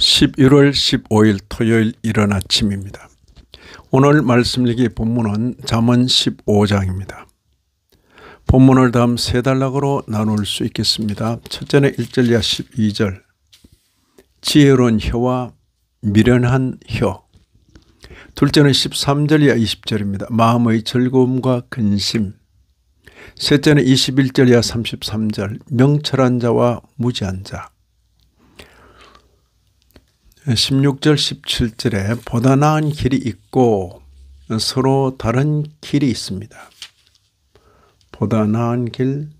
11월 15일 토요일 이른 아침입니다. 오늘 말씀 읽기 본문은 잠언 15장입니다. 본문을 다음 세 단락으로 나눌 수 있겠습니다. 첫째는 1절 이하 12절 지혜로운 혀와 미련한 혀. 둘째는 13절 이하 20절입니다. 마음의 즐거움과 근심. 셋째는 21절 이하 33절 명철한 자와 무지한 자. 16절 17절에 보다 나은 길이 있고 서로 다른 길이 있습니다. 보다 나은 길.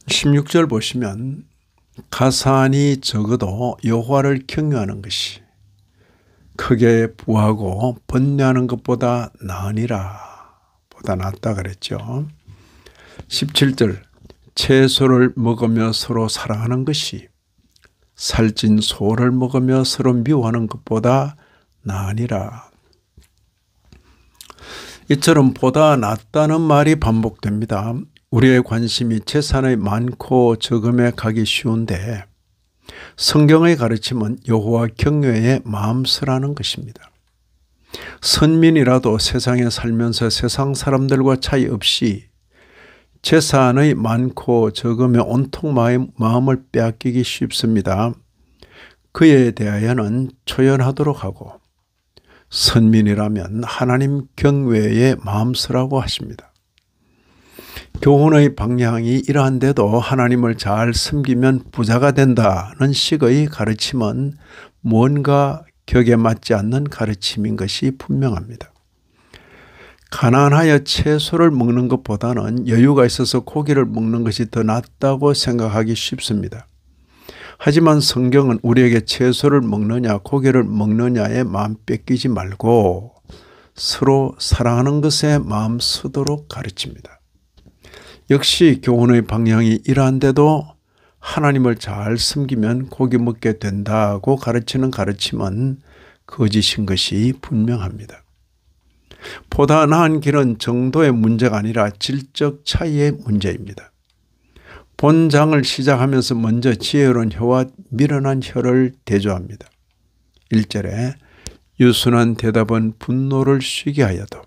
16절 보시면 가산이 적어도 여호와를 경외하는 것이 크게 부하고 번뇌하는 것보다 나으니라. 보다 낫다 그랬죠. 17절 채소를 먹으며 서로 사랑하는 것이 살찐 소를 먹으며 서로 미워하는 것보다 나으니라. 이처럼 보다 낫다는 말이 반복됩니다. 우리의 관심이 재산의 많고 적음에 가기 쉬운데 성경의 가르침은 여호와 경외에 마음쓰라는 것입니다. 선민이라도 세상에 살면서 세상 사람들과 차이 없이 재산의 많고 적음에 온통 마음을 빼앗기기 쉽습니다. 그에 대하여는 초연하도록 하고 선민이라면 하나님 경외에 마음쓰라고 하십니다. 교훈의 방향이 이러한데도 하나님을 잘 섬기면 부자가 된다는 식의 가르침은 뭔가 격에 맞지 않는 가르침인 것이 분명합니다. 가난하여 채소를 먹는 것보다는 여유가 있어서 고기를 먹는 것이 더 낫다고 생각하기 쉽습니다. 하지만 성경은 우리에게 채소를 먹느냐 고기를 먹느냐에 마음 뺏기지 말고 서로 사랑하는 것에 마음 쓰도록 가르칩니다. 역시 교훈의 방향이 이러한데도 하나님을 잘 섬기면 고기 먹게 된다고 가르치는 가르침은 거짓인 것이 분명합니다. 보다 나은 길은 정도의 문제가 아니라 질적 차이의 문제입니다. 본장을 시작하면서 먼저 지혜로운 혀와 미련한 혀를 대조합니다. 1절에 유순한 대답은 분노를 쉬게 하여도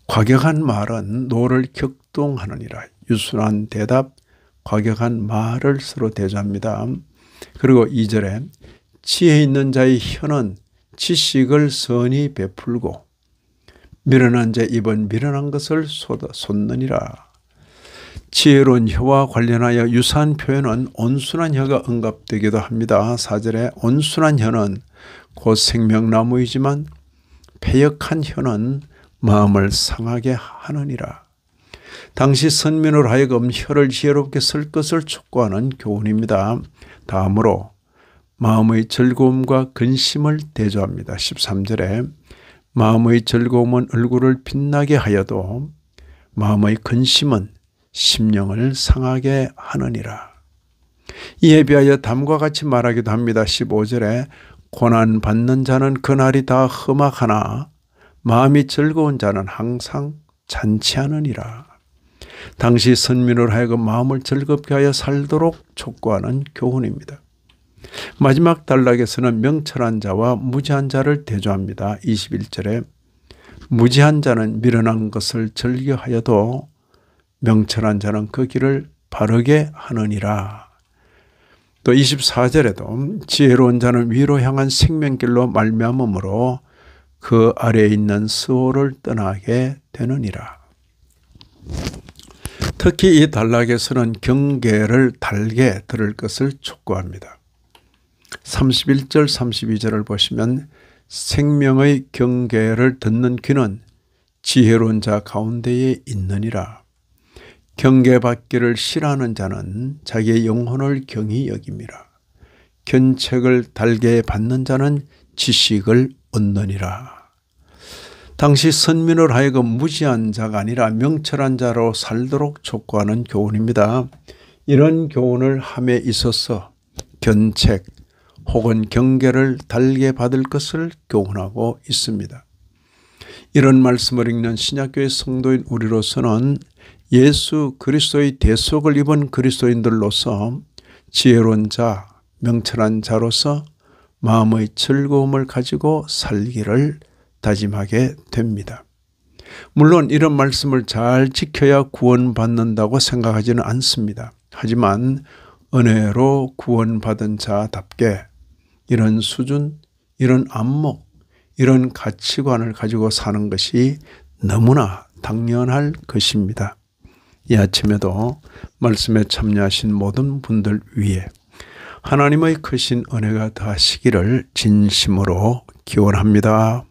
과격한 말은 노를 격동하느니라. 유순한 대답, 과격한 말을 서로 대조합니다. 그리고 2절에 지혜 있는 자의 혀는 지식을 선히 베풀고 미련한 자의 입은 미련한 것을 쏟느니라. 지혜로운 혀와 관련하여 유사한 표현은 온순한 혀가 언급되기도 합니다. 4절에 온순한 혀는 곧 생명나무이지만 패역한 혀는 마음을 상하게 하느니라. 당시 선민으로 하여금 혀를 지혜롭게 쓸 것을 촉구하는 교훈입니다. 다음으로 마음의 즐거움과 근심을 대조합니다. 13절에 마음의 즐거움은 얼굴을 빛나게 하여도 마음의 근심은 심령을 상하게 하느니라. 이에 비하여 담과 같이 말하기도 합니다. 15절에 고난받는 자는 그날이 다 험악하나 마음이 즐거운 자는 항상 잔치하느니라. 당시 선민으로 하여금 마음을 즐겁게 하여 살도록 촉구하는 교훈입니다. 마지막 단락에서는 명철한 자와 무지한 자를 대조합니다. 21절에 무지한 자는 미련한 것을 즐겨하여도 명철한 자는 그 길을 바르게 하느니라. 또 24절에도 지혜로운 자는 위로 향한 생명길로 말미암음으로 그 아래에 있는 스오를 떠나게 되느니라. 특히 이 단락에서는 경계를 달게 들을 것을 촉구합니다. 31절 32절을 보시면 생명의 경계를 듣는 귀는 지혜로운 자 가운데에 있느니라. 경계받기를 싫어하는 자는 자기의 영혼을 경히 여김이라. 견책을 달게 받는 자는 지식을 얻느니라. 당시 선민을 하여금 무지한 자가 아니라 명철한 자로 살도록 촉구하는 교훈입니다. 이런 교훈을 함에 있어서 견책 혹은 경계를 달게 받을 것을 교훈하고 있습니다. 이런 말씀을 읽는 신약교회 성도인 우리로서는 예수 그리스도의 대속을 입은 그리스도인들로서 지혜로운 자, 명철한 자로서 마음의 즐거움을 가지고 살기를 다짐하게 됩니다. 물론 이런 말씀을 잘 지켜야 구원받는다고 생각하지는 않습니다. 하지만 은혜로 구원받은 자답게 이런 수준, 이런 안목, 이런 가치관을 가지고 사는 것이 너무나 당연할 것입니다. 이 아침에도 말씀에 참여하신 모든 분들 위해 하나님의 크신 은혜가 더하시기를 진심으로 기원합니다.